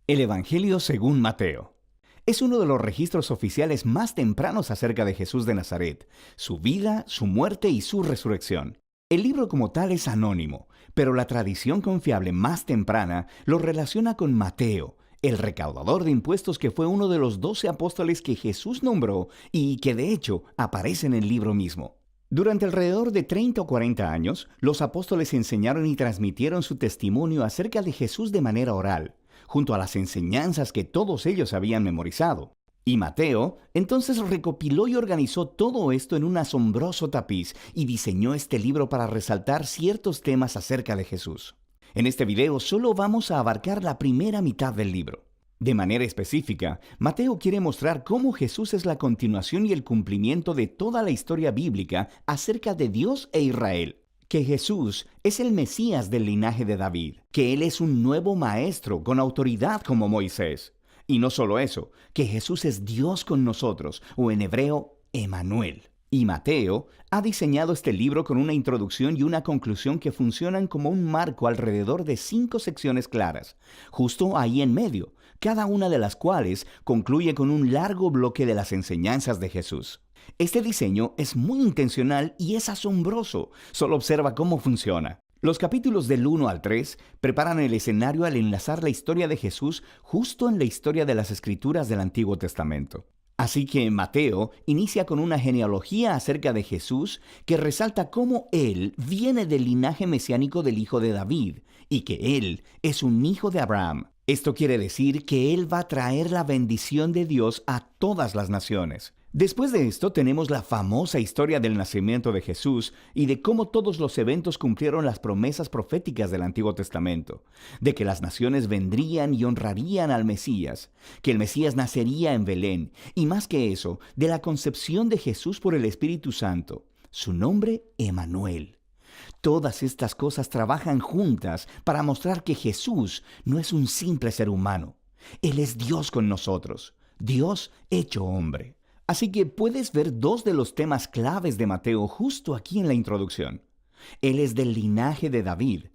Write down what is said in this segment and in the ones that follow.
El Evangelio según Mateo. Es uno de los registros oficiales más tempranos acerca de Jesús de Nazaret, su vida, su muerte y su resurrección. El libro como tal es anónimo, pero la tradición confiable más temprana lo relaciona con Mateo, el recaudador de impuestos que fue uno de los 12 apóstoles que Jesús nombró y que de hecho aparece en el libro mismo. Durante alrededor de 30 o 40 años, los apóstoles enseñaron y transmitieron su testimonio acerca de Jesús de manera oral, junto a las enseñanzas que todos ellos habían memorizado. Y Mateo entonces recopiló y organizó todo esto en un asombroso tapiz y diseñó este libro para resaltar ciertos temas acerca de Jesús. En este video solo vamos a abarcar la primera mitad del libro. De manera específica, Mateo quiere mostrar cómo Jesús es la continuación y el cumplimiento de toda la historia bíblica acerca de Dios e Israel. Que Jesús es el Mesías del linaje de David, que Él es un nuevo maestro con autoridad como Moisés. Y no solo eso, que Jesús es Dios con nosotros, o en hebreo, Emanuel. Y Mateo ha diseñado este libro con una introducción y una conclusión que funcionan como un marco alrededor de 5 secciones claras, justo ahí en medio, cada una de las cuales concluye con un largo bloque de las enseñanzas de Jesús. Este diseño es muy intencional y es asombroso. Solo observa cómo funciona. Los capítulos del 1 al 3 preparan el escenario al enlazar la historia de Jesús justo en la historia de las Escrituras del Antiguo Testamento. Así que Mateo inicia con una genealogía acerca de Jesús que resalta cómo Él viene del linaje mesiánico del hijo de David y que Él es un hijo de Abraham. Esto quiere decir que Él va a traer la bendición de Dios a todas las naciones. Después de esto tenemos la famosa historia del nacimiento de Jesús y de cómo todos los eventos cumplieron las promesas proféticas del Antiguo Testamento, de que las naciones vendrían y honrarían al Mesías, que el Mesías nacería en Belén, y más que eso, de la concepción de Jesús por el Espíritu Santo, su nombre Emanuel. Todas estas cosas trabajan juntas para mostrar que Jesús no es un simple ser humano. Él es Dios con nosotros, Dios hecho hombre. Así que puedes ver 2 de los temas claves de Mateo justo aquí en la introducción. Él es del linaje de David.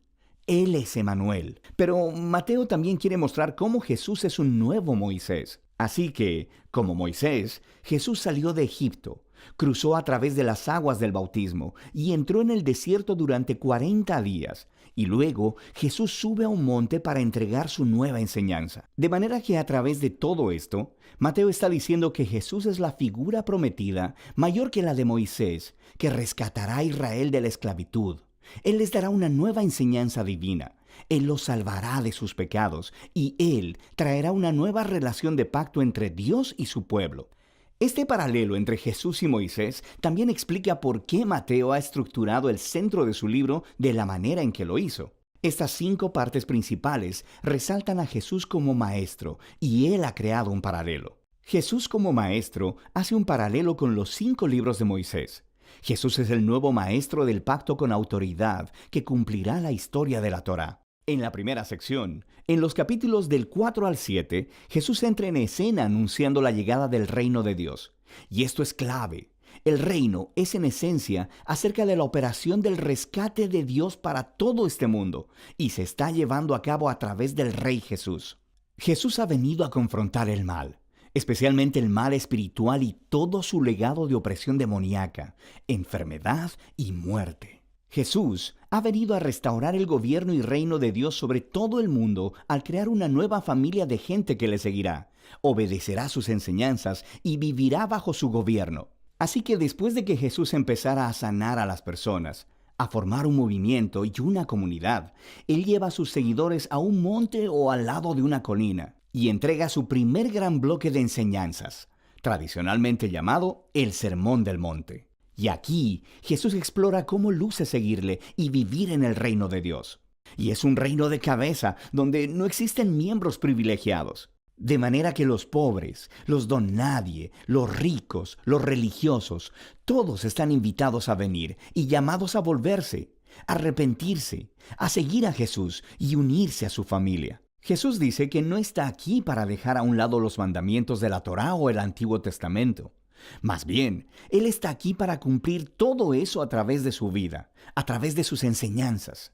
Él es Emanuel. Pero Mateo también quiere mostrar cómo Jesús es un nuevo Moisés. Así que, como Moisés, Jesús salió de Egipto, cruzó a través de las aguas del bautismo y entró en el desierto durante 40 días. Y luego Jesús sube a un monte para entregar su nueva enseñanza. De manera que a través de todo esto, Mateo está diciendo que Jesús es la figura prometida mayor que la de Moisés, que rescatará a Israel de la esclavitud. Él les dará una nueva enseñanza divina. Él los salvará de sus pecados y Él traerá una nueva relación de pacto entre Dios y su pueblo. Este paralelo entre Jesús y Moisés también explica por qué Mateo ha estructurado el centro de su libro de la manera en que lo hizo. Estas 5 partes principales resaltan a Jesús como maestro y Él ha creado un paralelo. Jesús como maestro hace un paralelo con los 5 libros de Moisés. Jesús es el nuevo maestro del pacto con autoridad que cumplirá la historia de la Torá. En la primera sección, en los capítulos del 4 al 7, Jesús entra en escena anunciando la llegada del reino de Dios. Y esto es clave. El reino es en esencia acerca de la operación del rescate de Dios para todo este mundo y se está llevando a cabo a través del Rey Jesús. Jesús ha venido a confrontar el mal, especialmente el mal espiritual y todo su legado de opresión demoníaca, enfermedad y muerte. Jesús ha venido a restaurar el gobierno y reino de Dios sobre todo el mundo al crear una nueva familia de gente que le seguirá, obedecerá sus enseñanzas y vivirá bajo su gobierno. Así que después de que Jesús empezara a sanar a las personas, a formar un movimiento y una comunidad, Él lleva a sus seguidores a un monte o al lado de una colina y entrega su primer gran bloque de enseñanzas, tradicionalmente llamado el Sermón del Monte. Y aquí Jesús explora cómo luce seguirle y vivir en el reino de Dios. Y es un reino de cabeza donde no existen miembros privilegiados. De manera que los pobres, los don nadie, los ricos, los religiosos, todos están invitados a venir y llamados a volverse, a arrepentirse, a seguir a Jesús y unirse a su familia. Jesús dice que no está aquí para dejar a un lado los mandamientos de la Torá o el Antiguo Testamento. Más bien, Él está aquí para cumplir todo eso a través de su vida, a través de sus enseñanzas.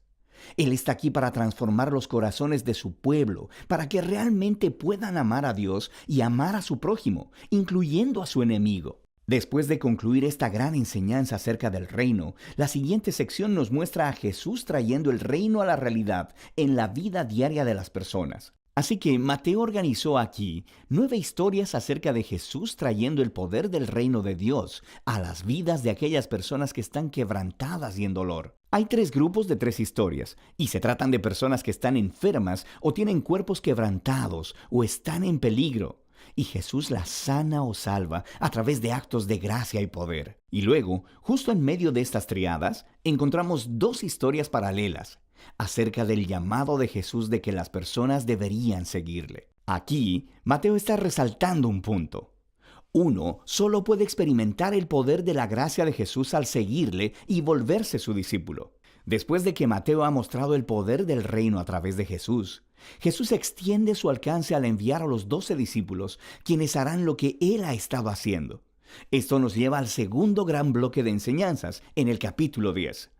Él está aquí para transformar los corazones de su pueblo, para que realmente puedan amar a Dios y amar a su prójimo, incluyendo a su enemigo. Después de concluir esta gran enseñanza acerca del reino, la siguiente sección nos muestra a Jesús trayendo el reino a la realidad en la vida diaria de las personas. Así que Mateo organizó aquí 9 historias acerca de Jesús trayendo el poder del reino de Dios a las vidas de aquellas personas que están quebrantadas y en dolor. Hay 3 grupos de 3 historias, y se tratan de personas que están enfermas o tienen cuerpos quebrantados o están en peligro. Y Jesús las sana o salva a través de actos de gracia y poder. Y luego, justo en medio de estas triadas, encontramos 2 historias paralelas acerca del llamado de Jesús de que las personas deberían seguirle. Aquí, Mateo está resaltando un punto. Uno solo puede experimentar el poder de la gracia de Jesús al seguirle y volverse su discípulo. Después de que Mateo ha mostrado el poder del reino a través de Jesús, Jesús extiende su alcance al enviar a los 12 discípulos, quienes harán lo que Él ha estado haciendo. Esto nos lleva al segundo gran bloque de enseñanzas en el capítulo 10.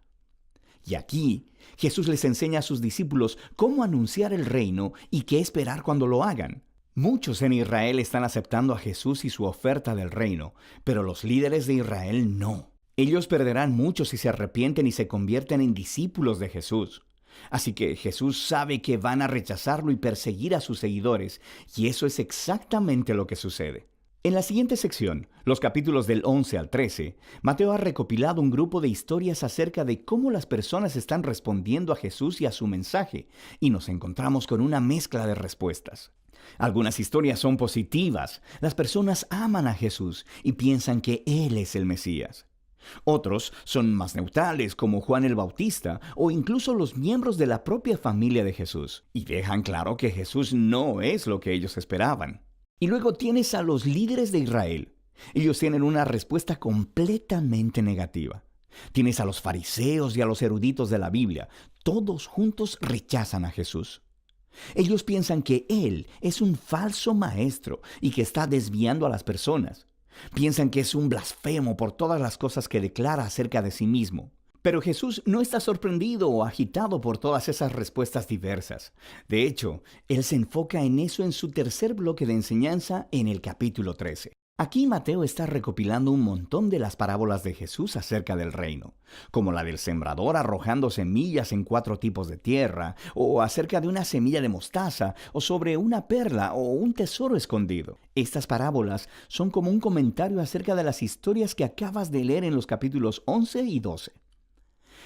Y aquí, Jesús les enseña a sus discípulos cómo anunciar el reino y qué esperar cuando lo hagan. Muchos en Israel están aceptando a Jesús y su oferta del reino, pero los líderes de Israel no. Ellos perderán mucho si se arrepienten y se convierten en discípulos de Jesús. Así que Jesús sabe que van a rechazarlo y perseguir a sus seguidores, y eso es exactamente lo que sucede. En la siguiente sección, los capítulos del 11 al 13, Mateo ha recopilado un grupo de historias acerca de cómo las personas están respondiendo a Jesús y a su mensaje, y nos encontramos con una mezcla de respuestas. Algunas historias son positivas, las personas aman a Jesús y piensan que Él es el Mesías. Otros son más neutrales, como Juan el Bautista, o incluso los miembros de la propia familia de Jesús, y dejan claro que Jesús no es lo que ellos esperaban. Y luego tienes a los líderes de Israel. Ellos tienen una respuesta completamente negativa. Tienes a los fariseos y a los eruditos de la Biblia. Todos juntos rechazan a Jesús. Ellos piensan que Él es un falso maestro y que está desviando a las personas. Piensan que es un blasfemo por todas las cosas que declara acerca de sí mismo. Pero Jesús no está sorprendido o agitado por todas esas respuestas diversas. De hecho, Él se enfoca en eso en su tercer bloque de enseñanza en el capítulo 13. Aquí Mateo está recopilando un montón de las parábolas de Jesús acerca del reino, como la del sembrador arrojando semillas en 4 tipos de tierra, o acerca de una semilla de mostaza, o sobre una perla o un tesoro escondido. Estas parábolas son como un comentario acerca de las historias que acabas de leer en los capítulos 11 y 12.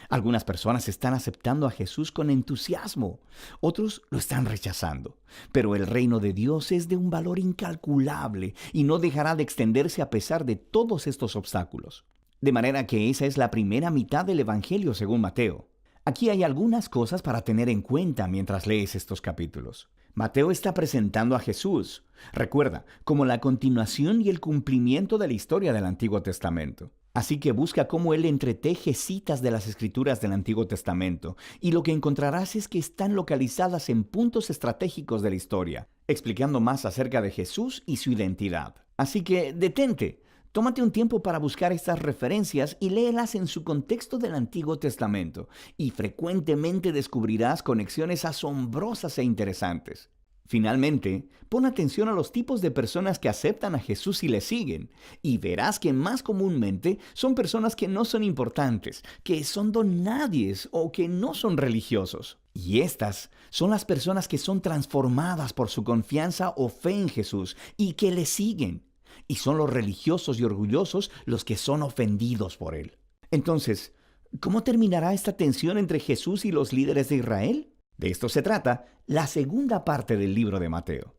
Algunas personas están aceptando a Jesús con entusiasmo, otros lo están rechazando. Pero el reino de Dios es de un valor incalculable y no dejará de extenderse a pesar de todos estos obstáculos. De manera que esa es la primera mitad del Evangelio según Mateo. Aquí hay algunas cosas para tener en cuenta mientras lees estos capítulos. Mateo está presentando a Jesús, recuerda, como la continuación y el cumplimiento de la historia del Antiguo Testamento. Así que busca cómo él entreteje citas de las Escrituras del Antiguo Testamento, y lo que encontrarás es que están localizadas en puntos estratégicos de la historia, explicando más acerca de Jesús y su identidad. Así que detente, tómate un tiempo para buscar estas referencias y léelas en su contexto del Antiguo Testamento, y frecuentemente descubrirás conexiones asombrosas e interesantes. Finalmente, pon atención a los tipos de personas que aceptan a Jesús y le siguen, y verás que más comúnmente son personas que no son importantes, que son donadies o que no son religiosos. Y estas son las personas que son transformadas por su confianza o fe en Jesús y que le siguen. Y son los religiosos y orgullosos los que son ofendidos por él. Entonces, ¿cómo terminará esta tensión entre Jesús y los líderes de Israel? De esto se trata la segunda parte del libro de Mateo.